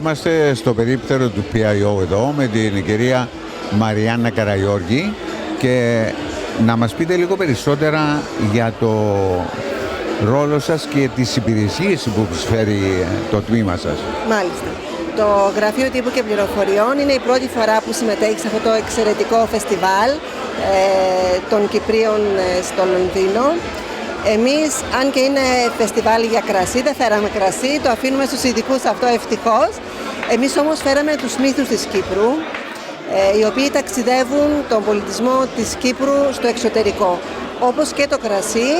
Βρισκόμαστε στο περίπτερο του PIO εδώ με την κυρία ΜΑΡΙΑΝΝΑ ΚΑΡΑΓΙΩΡΓΗ και να μας πείτε λίγο περισσότερα για το ρόλο σας και τις υπηρεσίες που προσφέρει το τμήμα σας. Μάλιστα. Το Γραφείο Τύπου και Πληροφοριών είναι η πρώτη φορά που συμμετέχει σε αυτό το εξαιρετικό φεστιβάλ των Κυπρίων στο Λονδίνο. Εμείς, αν και είναι φεστιβάλ για κρασί, δεν φέραμε κρασί, το αφήνουμε στους ειδικούς αυτό ευτυχώς. Εμείς όμως φέραμε τους μύθους της Κύπρου, οι οποίοι ταξιδεύουν τον πολιτισμό της Κύπρου στο εξωτερικό. Όπως και το κρασί,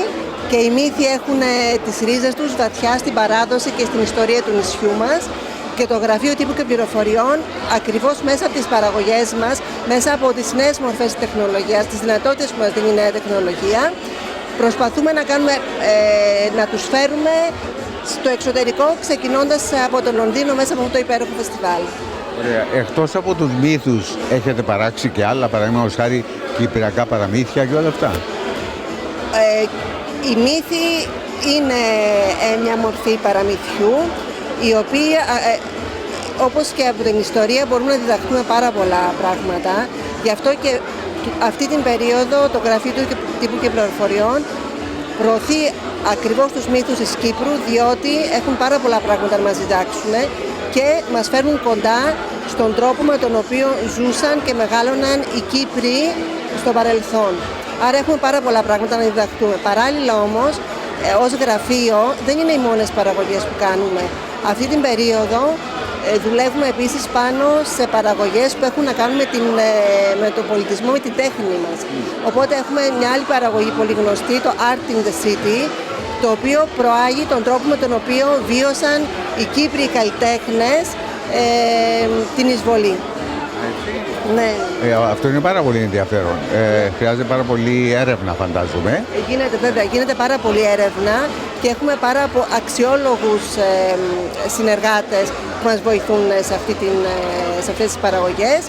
και οι μύθοι έχουν τις ρίζες τους βαθιά στην παράδοση και στην ιστορία του νησιού μας. Και το Γραφείο Τύπου και Πληροφοριών, ακριβώς μέσα από τις παραγωγές μας, μέσα από τις νέες μορφές της τεχνολογίας, τις δυνατότητες που μας δίνει η νέα τεχνολογία, προσπαθούμε να τους φέρουμε στο εξωτερικό, ξεκινώντας από το Λονδίνο μέσα από αυτό το υπέροχο φεστιβάλ. Ωραία. Εκτός από τους μύθους, έχετε παράξει και άλλα, παραδείγματος χάρη κυπριακά παραμύθια και όλα αυτά? Οι μύθοι είναι μια μορφή παραμυθιού, η οποία, όπως και από την ιστορία, μπορούμε να διδαχθούμε πάρα πολλά πράγματα. Γι' αυτό και αυτή την περίοδο το Γραφείο Τύπου και Πληροφοριών προωθεί ακριβώς τους μύθους της Κύπρου, διότι έχουν πάρα πολλά πράγματα να μας διδάξουν και μας φέρνουν κοντά στον τρόπο με τον οποίο ζούσαν και μεγάλωναν οι Κύπροι στο παρελθόν. Άρα έχουμε πάρα πολλά πράγματα να διδαχτούμε. Παράλληλα όμως, ως γραφείο δεν είναι οι μόνες παραγωγές που κάνουμε. Αυτή την περίοδο δουλεύουμε επίσης πάνω σε παραγωγές που έχουν να κάνουν με τον πολιτισμό, με την τέχνη μας. Οπότε έχουμε μια άλλη παραγωγή πολύ γνωστή, το Art in the City, το οποίο προάγει τον τρόπο με τον οποίο βίωσαν οι Κύπριοι καλλιτέχνες την εισβολή. Ναι. Αυτό είναι πάρα πολύ ενδιαφέρον. Χρειάζεται πάρα πολύ έρευνα, φαντάζομαι. Γίνεται πάρα πολύ έρευνα και έχουμε πάρα αξιόλογους συνεργάτες που μας βοηθούν σε αυτές τις παραγωγές.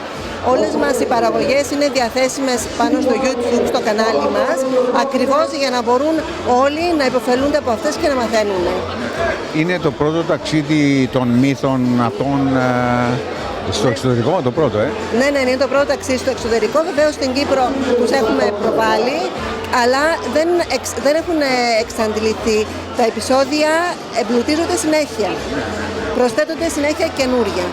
Όλες μας οι παραγωγές είναι διαθέσιμες πάνω στο YouTube, στο κανάλι μας, ακριβώς για να μπορούν όλοι να υποφελούνται από αυτές και να μαθαίνουν. Είναι το πρώτο ταξίδι των μύθων αυτών στο εξωτερικό, το πρώτο, Ναι, είναι το πρώτο ταξίδι στο εξωτερικό. Βεβαίως στην Κύπρο τους έχουμε προβάλει, αλλά δεν έχουν εξαντληθεί. Τα επεισόδια εμπλουτίζονται συνέχεια. Προσθέτονται συνέχεια καινούρια.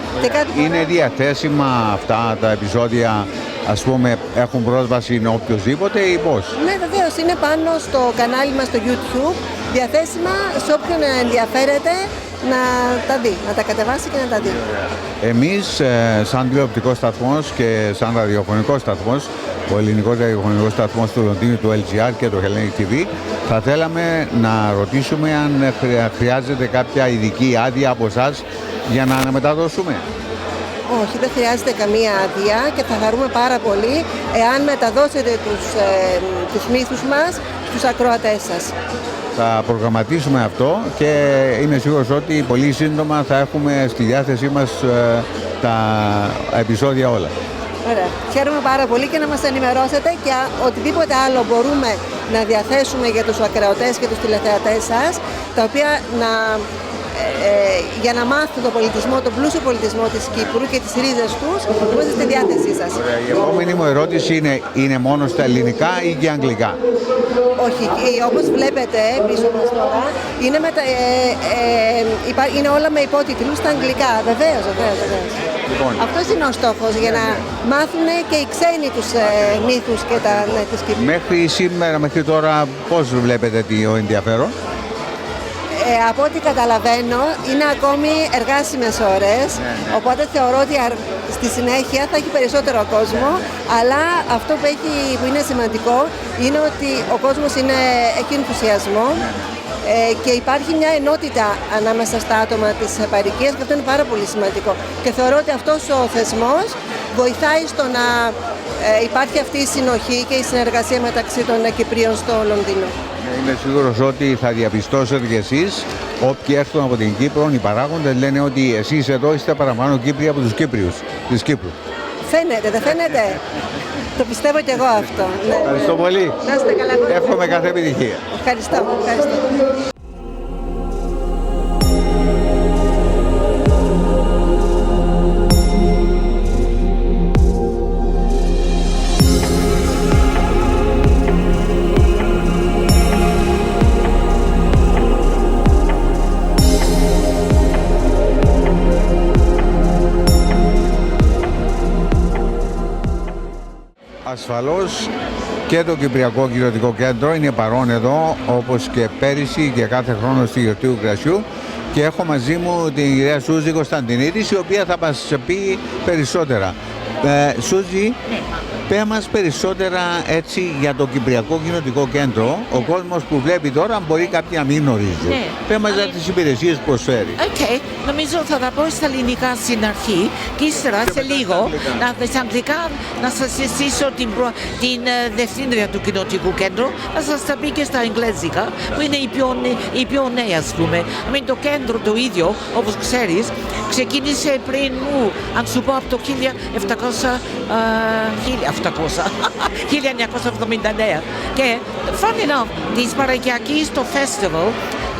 Είναι διαθέσιμα αυτά τα επεισόδια, ας πούμε, έχουν πρόσβαση οποιοσδήποτε ή πώς? Ναι, βεβαίως, είναι πάνω στο κανάλι μας στο YouTube, διαθέσιμα σε όποιον ενδιαφέρεται να τα δει, να τα κατεβάσει και να τα δει. Εμείς, σαν τηλεοπτικός σταθμός και σαν ραδιοφωνικός σταθμός, ο ελληνικός ραδιοφωνικός σταθμός του Λονδίνου, του LGR και το HellenicTV, θα θέλαμε να ρωτήσουμε αν χρειάζεται κάποια ειδική άδεια από εσάς για να αναμεταδώσουμε. Όχι, δεν χρειάζεται καμία άδεια και θα χαρούμε πάρα πολύ εάν μεταδώσετε τους μύθους μας στους ακροατές σας. Θα προγραμματίσουμε αυτό και είμαι σίγουρος ότι πολύ σύντομα θα έχουμε στη διάθεσή μας τα επεισόδια όλα. Ωραία. Χαίρομαι πάρα πολύ και να μας ενημερώσετε και οτιδήποτε άλλο μπορούμε να διαθέσουμε για τους ακροατές και τους τηλεθεατές σας, τα οποία για να μάθουν τον πολιτισμό, τον πλούσιο πολιτισμό της Κύπρου και τις ρίζες τους, είμαστε στη διάθεσή σας. Ωραία. Η επόμενη μου ερώτηση είναι μόνο στα ελληνικά ή και αγγλικά? Όχι, όπως βλέπετε πίσω μας τώρα, είναι όλα με υπότιτλους στα αγγλικά. Βεβαίως. Λοιπόν. Αυτός είναι ο στόχος, για να μάθουν και οι ξένοι τους μύθους και της Κύπρου. Μέχρι σήμερα, μέχρι τώρα, πώς βλέπετε το ενδιαφέρον? Από ό,τι καταλαβαίνω, είναι ακόμη εργάσιμες ώρες, οπότε θεωρώ ότι στη συνέχεια θα έχει περισσότερο κόσμο, αλλά αυτό που είναι σημαντικό είναι ότι ο κόσμος έχει ενθουσιασμό και υπάρχει μια ενότητα ανάμεσα στα άτομα της παροικίας και αυτό είναι πάρα πολύ σημαντικό. Και θεωρώ ότι αυτός ο θεσμός βοηθάει στο να υπάρχει αυτή η συνοχή και η συνεργασία μεταξύ των Κυπρίων στο Λονδίνο. Είμαι σίγουρος ότι θα διαπιστώσετε κι εσείς, όποιοι έρθουν από την Κύπρο, οι παράγοντες λένε ότι εσείς εδώ είστε παραπάνω Κύπροι από τους Κύπριους της Κύπρου. Φαίνεται, δεν φαίνεται? Το πιστεύω κι εγώ αυτό. Ευχαριστώ πολύ. Να είστε καλά. Εύχομαι κάθε επιτυχία. Ευχαριστώ. Ασφαλώς και το Κυπριακό Κοινοτικό Κέντρο είναι παρόν εδώ, όπως και πέρυσι και κάθε χρόνο στη γιορτή του κρασιού, και έχω μαζί μου την κυρία ΣΟΥΖΗ Κωνσταντινίδης, η οποία θα μας πει περισσότερα. ΣΟΥΖΗ, πέ μας περισσότερα έτσι για το Κυπριακό Κοινοτικό Κέντρο. Ο κόσμος που βλέπει τώρα μπορεί κάποιοι να μην γνωρίζουν. Πέ μας για τις υπηρεσίες που προσφέρει. Νομίζω θα τα πω στα ελληνικά στην αρχή και ύστερα σε λίγο στα αγγλικά να σας συστήσω την διευθύντρια του Κοινοτικού Κέντρου να σας τα πει και στα εγγλέζικα, που είναι η πιο νέα, ας πούμε. Το κέντρο το ίδιο, όπως ξέρεις, ξεκίνησε πριν αν σου πω, από το 1979 και funny enough, της παρακιακής το festival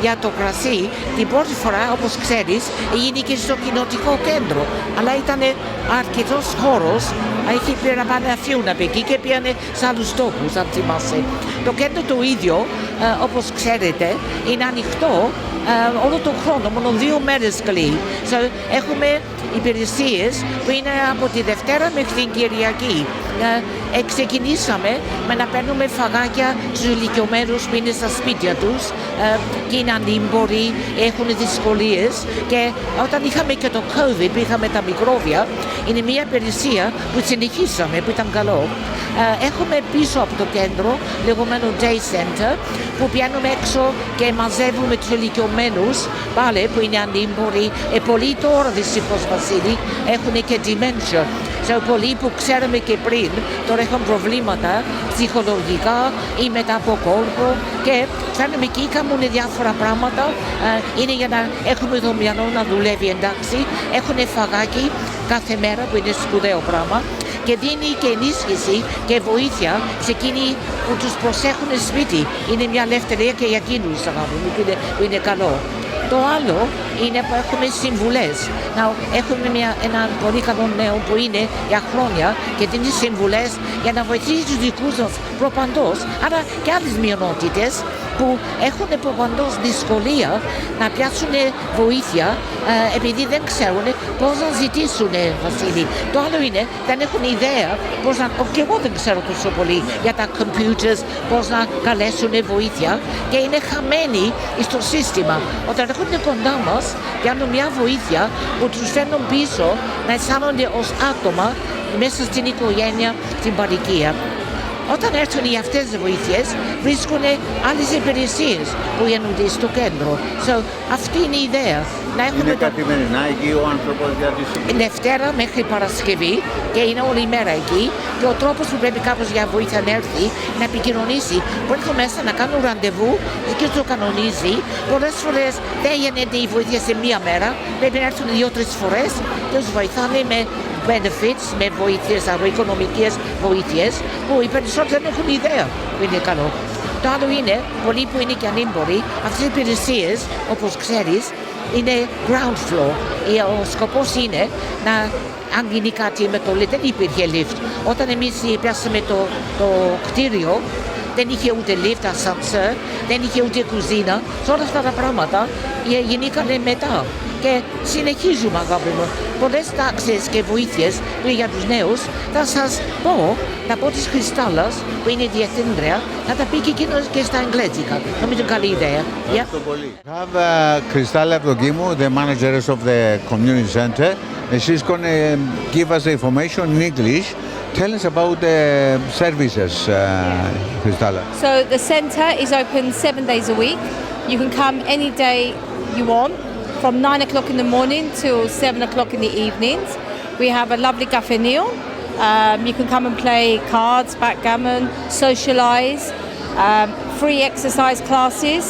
για το κρασί την πρώτη φορά, όπως ξέρεις, έγινε και στο Κοινοτικό Κέντρο, αλλά ήταν αρκετός χώρος, έχει πήραμε να φύγουν από εκεί και πήγανε σε άλλους τόπους, αν θυμάσαι. Το κέντρο το ίδιο, όπως ξέρετε, είναι ανοιχτό όλο τον χρόνο, μόνο 2 μέρες κλείνει. Έχουμε υπηρεσίες που είναι από τη Δευτέρα μέχρι την Κυριακή. Ξεκινήσαμε με να παίρνουμε φαγάκια στους ηλικιωμένους που είναι στα σπίτια τους και είναι ανήμποροι, έχουν δυσκολίες, και όταν είχαμε και το COVID, που είχαμε τα μικρόβια, είναι μια υπηρεσία που συνεχίσαμε, που ήταν καλό. Έχουμε πίσω από το κέντρο, λεγόμενο Day Center, που πιάνουμε έξω και μαζεύουμε τους ηλικιωμένους, πάλι που είναι ανήμποροι. Πολλοί τώρα, δυστυχώς Βασίλη, έχουν και dementia. Πολλοί που ξέραμε και πριν, τώρα έχουν προβλήματα ψυχολογικά ή μετά από κόλπο, και φέρνουμε εκεί, κάνουν διάφορα πράγματα. Είναι για να έχουμε το μυαλό να δουλεύει εντάξει. Έχουν φαγάκι κάθε μέρα, που είναι σπουδαίο πράγμα, και δίνει και ενίσχυση και βοήθεια σε εκείνοι που τους προσέχουν σπίτι. Είναι μια ελευθερία και για εκείνους, που είναι καλό. Το άλλο είναι που έχουμε συμβουλές. Έχουμε έναν πολύ καλό νέο που είναι για χρόνια και δίνει συμβουλές για να βοηθήσει τους δικούς μας προπαντός, αλλά και άλλες μειονότητες που έχουν προπαντός δυσκολία να πιάσουν βοήθεια, επειδή δεν ξέρουν πώς να ζητήσουν, Βασίλη. Το άλλο είναι, δεν έχουν ιδέα πώς να, και εγώ δεν ξέρω τόσο πολύ για τα computers, πώς να καλέσουν βοήθεια, και είναι χαμένοι στο σύστημα. Όταν έχουν κοντά μας, πιάνουν μια βοήθεια που τους φέρνουν πίσω να αισθάνονται ως άτομα μέσα στην οικογένεια, στην παροικία. Όταν έρθουν οι αυτές τις βοήθειες, βρίσκουν άλλες υπηρεσίες που γίνονται στο κέντρο. Αυτή είναι η ιδέα. Είναι καθημερινά εκεί ο άνθρωπος για τις... Δευτέρα μέχρι Παρασκευή, και είναι όλη η μέρα εκεί, και ο τρόπος που πρέπει κάποιος για βοήθεια να έρθει, να επικοινωνήσει, μπορεί το μέσα να κάνουν ραντεβού και το κανονίζει. Πολλές φορές δεν γίνεται η βοήθεια σε μία μέρα, πρέπει να έρθουν 2-3 φορές και τους βοηθάνε με benefits, με βοήθειες, οικονομικές βοήθειες, που οι περισσότεροι δεν έχουν ιδέα που είναι καλό. Το άλλο είναι, πολλοί που είναι και ανήμποροι, αυτές οι υπηρεσίες, όπως ξέρεις, είναι ground floor. Ο σκοπός είναι να, αν γίνει κάτι με το lift, δεν υπήρχε lift. Όταν εμείς πιάσαμε το κτίριο, δεν είχε ούτε lift, ascensor, δεν είχε ούτε κουζίνα. Σε όλα αυτά τα πράγματα γεννήκανε μετά. Και συνεχίζουμε, αγάπη μου. Πολλές τάξεις και βοήθειες που είναι για τους νέους, θα σας πω, να πω της ΧΡΥΣΤΑΛΛΑς, που είναι διευθύντρια, να τα πει και εκείνος και στα εγγλέζικα. Νομίζω καλή ιδέα. We have ΧΡΥΣΤΑΛΛΑ ΕΥΔΟΚΙΜΟΥ, the managers of the community center, and she's going to give us the information in English. Tell us about the services, ΧΡΥΣΤΑΛΛΑ. So the centre is open 7 days a week. You can come any day you want, from 9 o'clock in the morning till 7 o'clock in the evenings. We have a lovely cafeneal. You can come and play cards, backgammon, socialise, free exercise classes,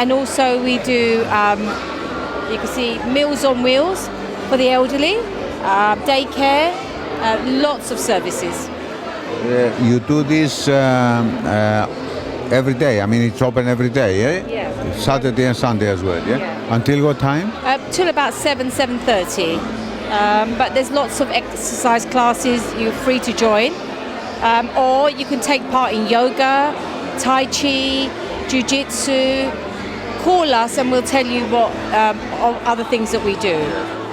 and also we do, you can see, Meals on Wheels for the elderly, daycare, lots of services. You do this every day? I mean, it's open every day, yeah? Yeah. Saturday and Sunday as well, yeah? Yeah. Until what time? Till about 7:30. But there's lots of exercise classes you're free to join. Or you can take part in yoga, Tai Chi, Jiu-Jitsu. Call us and we'll tell you what other things that we do.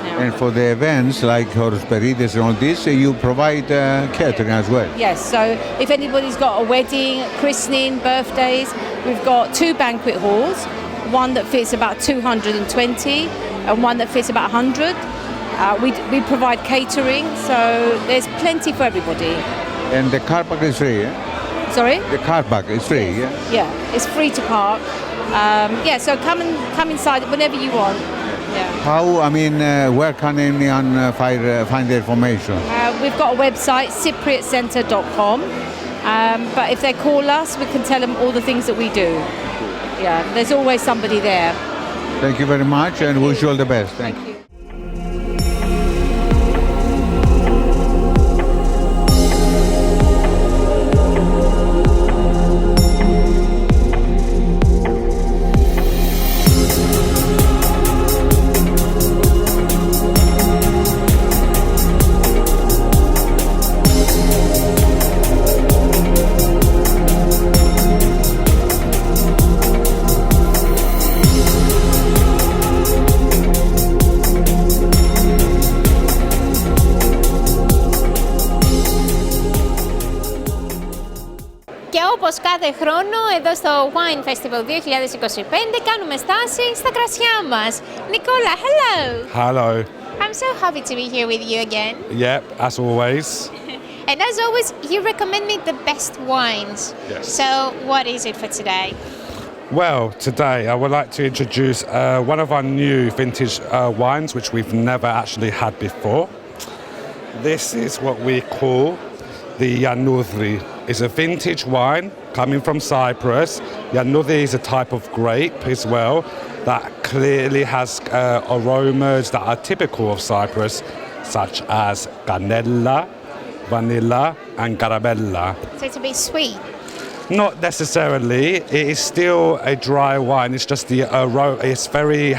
now. And for the events like Horosperides and all this, you provide catering as well. Yes, so if anybody's got a wedding, christening, birthdays, we've got 2 banquet halls, one that fits about 220 and one that fits about 100. We provide catering, so there's plenty for everybody. And the car park is free, Sorry? The car park is free, Yeah, it's free to park. So come inside whenever you want. Yeah. How, where can anyone find the information? We've got a website, cypriotcenter.com. But if they call us, we can tell them all the things that we do. Yeah, there's always somebody there. Thank you very much and wish you all the best. Thank you. Όπως κάθε χρόνο, εδώ στο Wine Festival 2025 κάνουμε στάση στα κρασιά μας. Νικόλα, hello! Hello. I'm so happy to be here with you again. Yep, as always. And as always, you recommend me the best wines. Yes. So, what is it for today? Well, today I would like to introduce one of our new vintage wines, which we've never actually had before. This is what we call the Yannoudri. It's a vintage wine coming from Cyprus. Yannoudri is a type of grape as well that clearly has aromas that are typical of Cyprus, such as cannella, vanilla and caramella. So it's a bit sweet. Not necessarily. It is still a dry wine. It's just the aroma.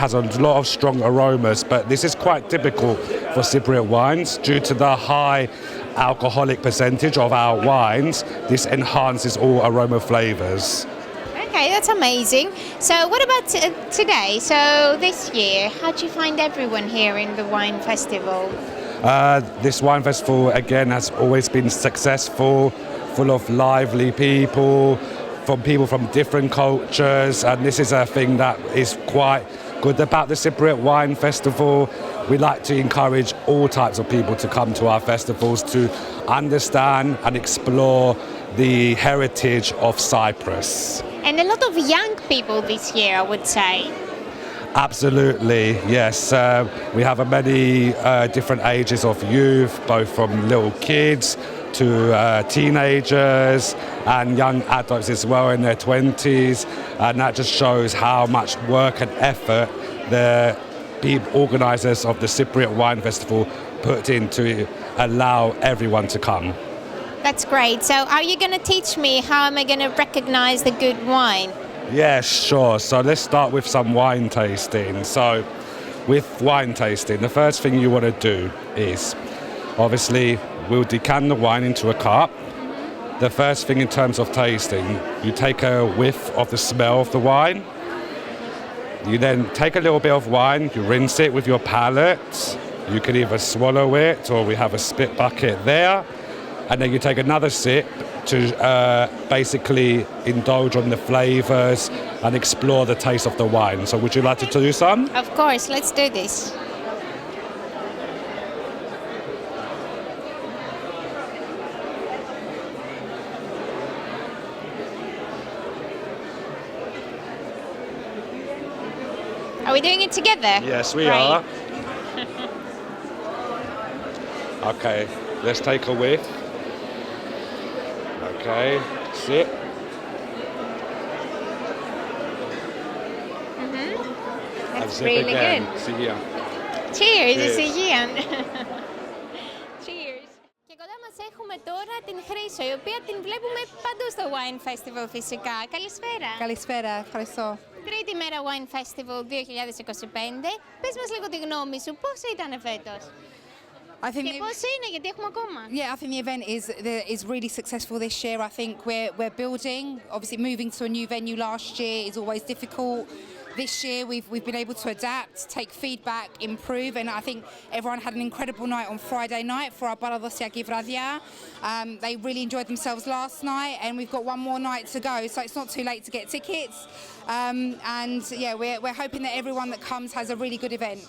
Has a lot of strong aromas, but this is quite typical for Cypriot wines due to the high alcoholic percentage of our wines. This enhances all aroma flavors. Okay, that's amazing. So, what about today? So, this year, how do you find everyone here in the wine festival? This wine festival again has always been successful, full of lively people from different cultures, and this is a thing that is quite good about the Cypriot Wine Festival. We like to encourage all types of people to come to our festivals to understand and explore the heritage of Cyprus. And a lot of young people this year, I would say. Absolutely, yes. We have many different ages of youth, both from little kids to teenagers and young adults as well in their 20s, and that just shows how much work and effort the organisers of the Cypriot Wine Festival put in to allow everyone to come. That's great. So are you going to teach me how am I going to recognise the good wine? Yes, sure. So let's start with some wine tasting. So with wine tasting, the first thing you want to do is, obviously, we'll decant the wine into a cup. The first thing in terms of tasting, you take a whiff of the smell of the wine. You then take a little bit of wine, you rinse it with your palate. You can either swallow it or we have a spit bucket there. And then you take another sip to basically indulge on the flavours and explore the taste of the wine. So would you like to do some? Of course, let's do this. Are we doing it together? Yes, we Great. are. Okay, let's take a whiff. Okay, sip. That's really good. See here. Cheers, Cheers. Ian. Cheers. Και κοντά μας έχουμε τώρα την ΧΡΥΣΟ, η οποία την βλέπουμε παντού στο Wine Festival φυσικά. Καλησπέρα. Καλησπέρα, ευχαριστώ. Τρίτη μέρα Wine Festival 2025. Πες μας λίγο τη γνώμη σου, πώς ήταν φέτος? I think Και πώς είναι, γιατί έχουμε ακόμα. yeah, I think the event is really successful this year. I think we're building. Obviously, moving to a new venue last year is always difficult this year we've been able to adapt, take feedback, improve, and I think everyone had an incredible night on Friday night for our Paradosιακή βραδιά. They really enjoyed themselves last night, and we've got one more night to go, so it's not too late to get tickets. And yeah, we're hoping that everyone that comes has a really good event.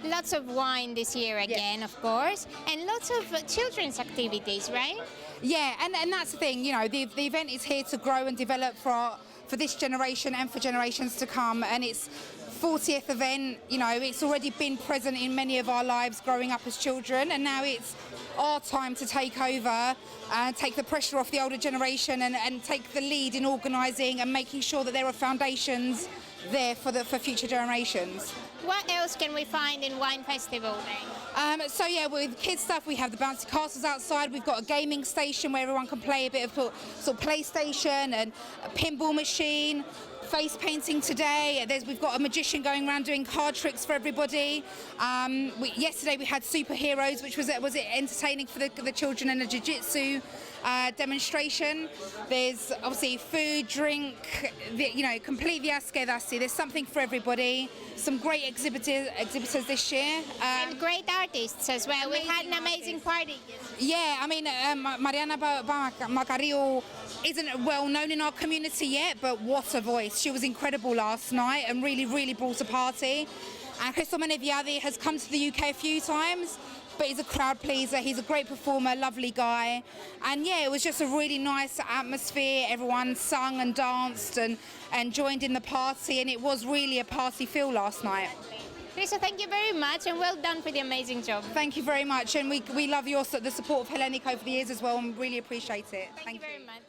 Lots of wine this year again, of course, and lots of children's activities, right? Yeah, and that's the thing, you know, the event is here to grow and develop for this generation and for generations to come, and it's 40th event, you know, it's already been present in many of our lives growing up as children, and now it's our time to take over and take the pressure off the older generation and take the lead in organising and making sure that there are foundations there for future generations. What else can we find in Wine Festival then? So yeah, with kids stuff, we have the bouncy castles outside. We've got a gaming station where everyone can play a bit of sort of PlayStation and a pinball machine. Face painting today. We've got a magician going around doing card tricks for everybody. Yesterday we had superheroes, which was entertaining for the children, and a jiu-jitsu demonstration. There's obviously food, drink, you know, complete viaskedasi. There's something for everybody. Some great exhibitors this year. And great artists as well. We had an amazing party. Yeah, I mean, ΜΑΡΙΑΝΝΑ Makariou isn't well known in our community yet, but what a voice. She was incredible last night and really, really brought a party. And ΧΡΥΣΟ has come to the UK a few times, but he's a crowd pleaser. He's a great performer, lovely guy. And yeah, it was just a really nice atmosphere. Everyone sung and danced and joined in the party, and it was really a party feel last night. ΧΡΥΣΟ, thank you very much, and well done for the amazing job. Thank you very much, and we love the support of Hellenic over the years as well, and really appreciate it. Thank you very much.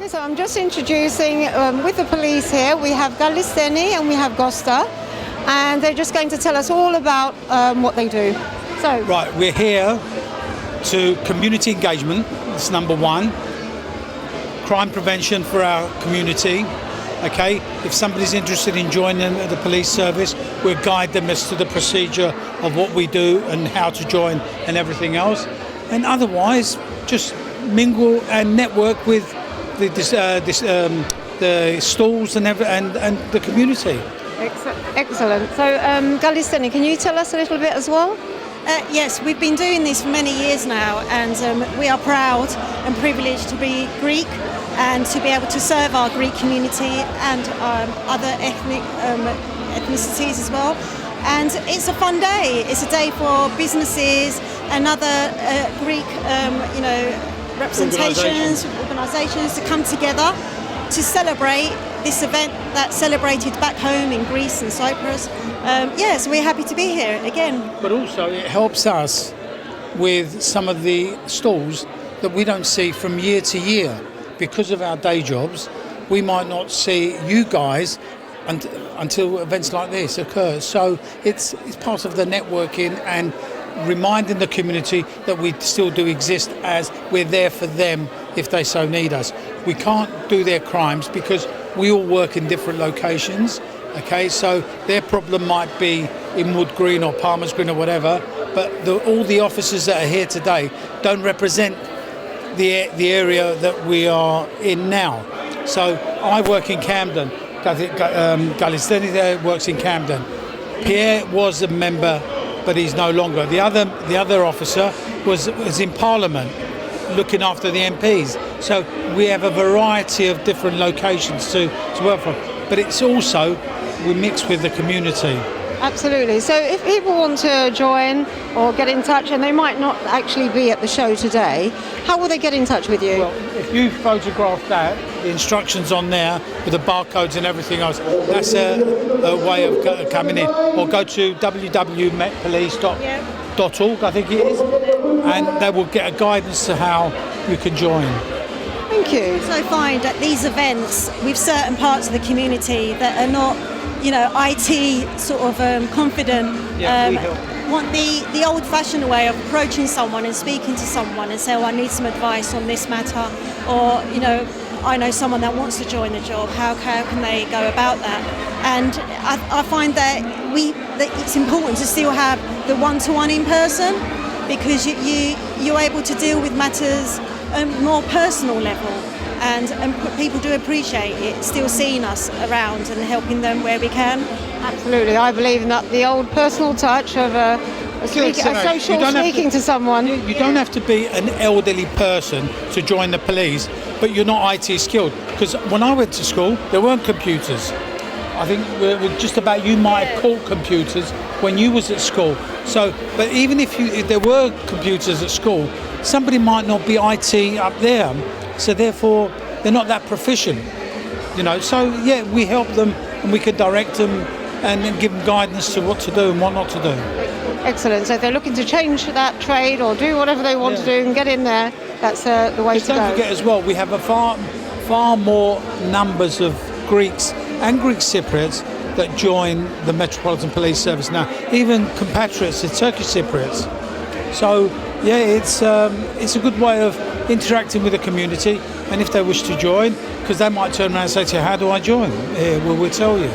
So I'm just introducing, with the police here, we have ΚΑΛΛΙΣΘΕΝΗ and we have ΚΩΣΤΑΣ, and they're just going to tell us all about what they do. So, right, we're here to community engagement, that's number one. Crime prevention for our community, okay? If somebody's interested in joining the police service, we'll guide them as to the procedure of what we do and how to join and everything else. And otherwise, just mingle and network with the stalls and the community. excellent. So, ΚΑΛΛΙΣΘΕΝΗ, can you tell us a little bit as well? Yes, we've been doing this for many years now, and we are proud and privileged to be Greek and to be able to serve our Greek community and other ethnicities as well. And it's a fun day. It's a day for businesses and other Greek, representations, organisations to come together to celebrate this event that's celebrated back home in Greece and Cyprus. Yes, we're happy to be here again. But also it helps us with some of the stalls that we don't see from year to year. Because of our day jobs, we might not see you guys until events like this occur. So it's part of the networking and reminding the community that we still do exist, as we're there for them if they so need us. We can't do their crimes because we all work in different locations, okay? So their problem might be in Wood Green or Palmer's Green or whatever, but all the officers that are here today don't represent the area that we are in now. So I work in Camden. ΚΑΛΛΙΣΘΕΝΗ there works in Camden. Pierre was a member, but he's no longer. The other officer was in Parliament, looking after the MPs. So we have a variety of different locations to work from. But it's also, we mix with the community. Absolutely. So if people want to join or get in touch, and they might not actually be at the show today, how will they get in touch with you? Well, if you photograph that, the instructions on there with the barcodes and everything else, that's a way of coming in. Or go to www.metpolice.org, I think it is, and they will get a guidance to how you can join. Thank you. So I find at these events with certain parts of the community that are not IT sort of confident. Yeah, we help. Want the old-fashioned way of approaching someone and speaking to someone and say, I need some advice on this matter, or I know someone that wants to join the job. How can they go about that? And I find that it's important to still have the one-to-one in person, because you're able to deal with matters more personal level, and people do appreciate it, still seeing us around and helping them where we can. Absolutely, I believe in that, the old personal touch of a social speaking to someone. You don't have to be an elderly person to join the police, but you're not IT skilled. Because when I went to school, there weren't computers. I think we're just about, you might have caught computers when you was at school. So, but even if there were computers at school, somebody might not be IT up there, so therefore they're not that proficient. So yeah, we help them and we can direct them and give them guidance to what to do and what not to do. Excellent. So if they're looking to change that trade or do whatever they want to do and get in there, that's the way to go. Don't forget as well, we have a far more numbers of Greeks and Greek Cypriots that join the Metropolitan Police Service now, even compatriots, the Turkish Cypriots. So yeah, it's a good way of interacting with the community, and if they wish to join, because they might turn around and say to you, how do I join? We'll tell you.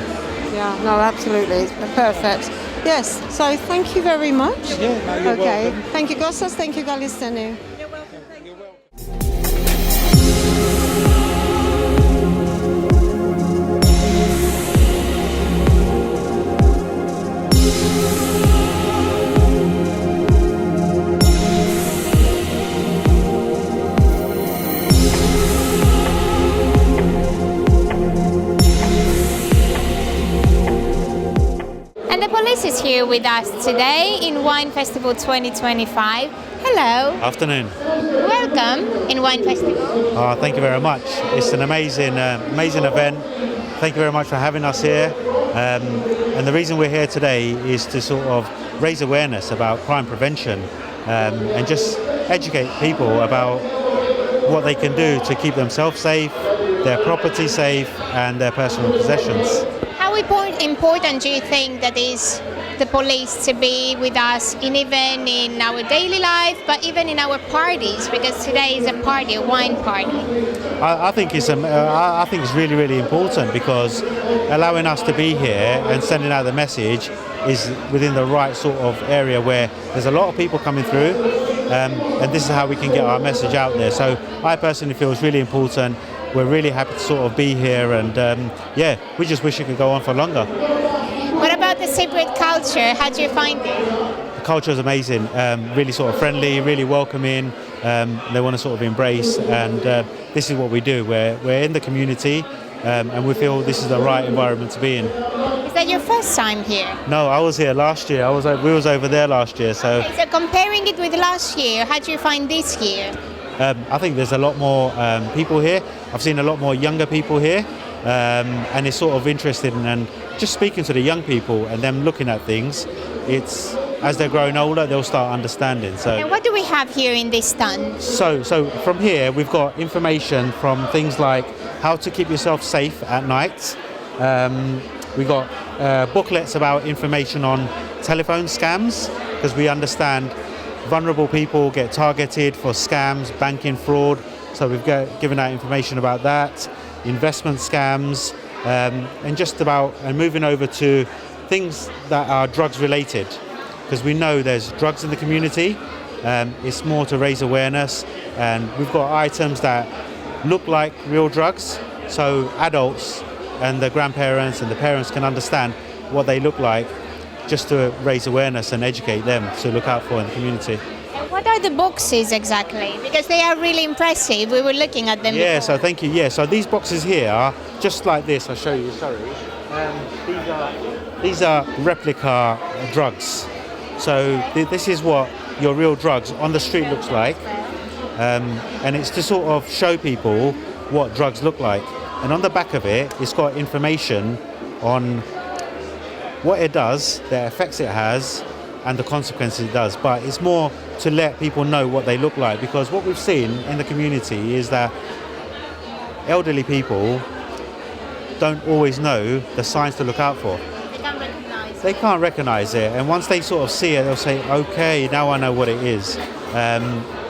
Yeah, no, absolutely. It's perfect. Yes, so thank you very much. Yeah, no, you're welcome. Thank you, ΚΩΣΤΑΣ. Thank you, ΚΑΛΛΙΣΘΕΝΗ. Is here with us today in Wine Festival 2025. Hello. Afternoon. Welcome in Wine Festival. Thank you very much. It's an amazing event. Thank you very much for having us here. And the reason we're here today is to sort of raise awareness about crime prevention and just educate people about what they can do to keep themselves safe, their property safe, and their personal possessions. How important do you think that is the police to be with us even in our daily life, but even in our parties, because today is a party, a wine party? I think it's really, really important, because allowing us to be here and sending out the message is within the right sort of area where there's a lot of people coming through, and this is how we can get our message out there. So I personally feel it's really important. We're really happy to sort of be here, and we just wish it could go on for longer. What about the Cypriot culture? How do you find it? The culture is amazing, really sort of friendly, really welcoming. They want to sort of embrace, and this is what we do. We're in the community, and we feel this is the right environment to be in. Is that your first time here? No, I was here last year. We was over there last year. So comparing it with last year, how do you find this year? I think there's a lot more people here. I've seen a lot more younger people here, and it's sort of interesting, and just speaking to the young people and them looking at things, it's as they're growing older, they'll start understanding. So, and what do we have here in this stand? So from here we've got information from things like how to keep yourself safe at night. We've got booklets about information on telephone scams, because we understand vulnerable people get targeted for scams, banking fraud. So we've given out information about that, investment scams, and just about moving over to things that are drugs related, because we know there's drugs in the community. It's more to raise awareness, and we've got items that look like real drugs, so adults and the grandparents and the parents can understand what they look like, just to raise awareness and educate them to look out for in the community. What are the boxes exactly? Because they are really impressive. We were looking at them before. So thank you. Yeah, so these boxes here are just like this. I'll show you, sorry. These are replica drugs. So this is what your real drugs on the street looks like. And it's to sort of show people what drugs look like. And on the back of it, it's got information on what it does, the effects it has, and the consequences it does. But it's more to let people know what they look like, because what we've seen in the community is that elderly people don't always know the signs to look out for. They can't recognise. They can't recognise it, and once they sort of see it, they'll say, "Okay, now I know what it is."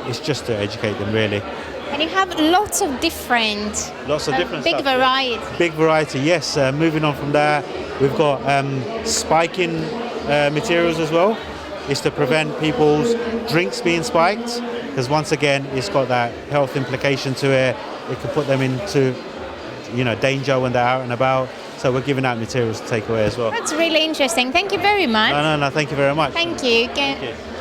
It's just to educate them, really. And you have lots of different big stuff. variety. Big variety, yes. Moving on from there, we've got spiking materials as well. It's to prevent people's drinks being spiked, because once again, it's got that health implication to it. It can put them into, danger when they're out and about. So we're giving out materials to take away as well. That's really interesting. Thank you very much. No, thank you very much. Thank you. Thank you.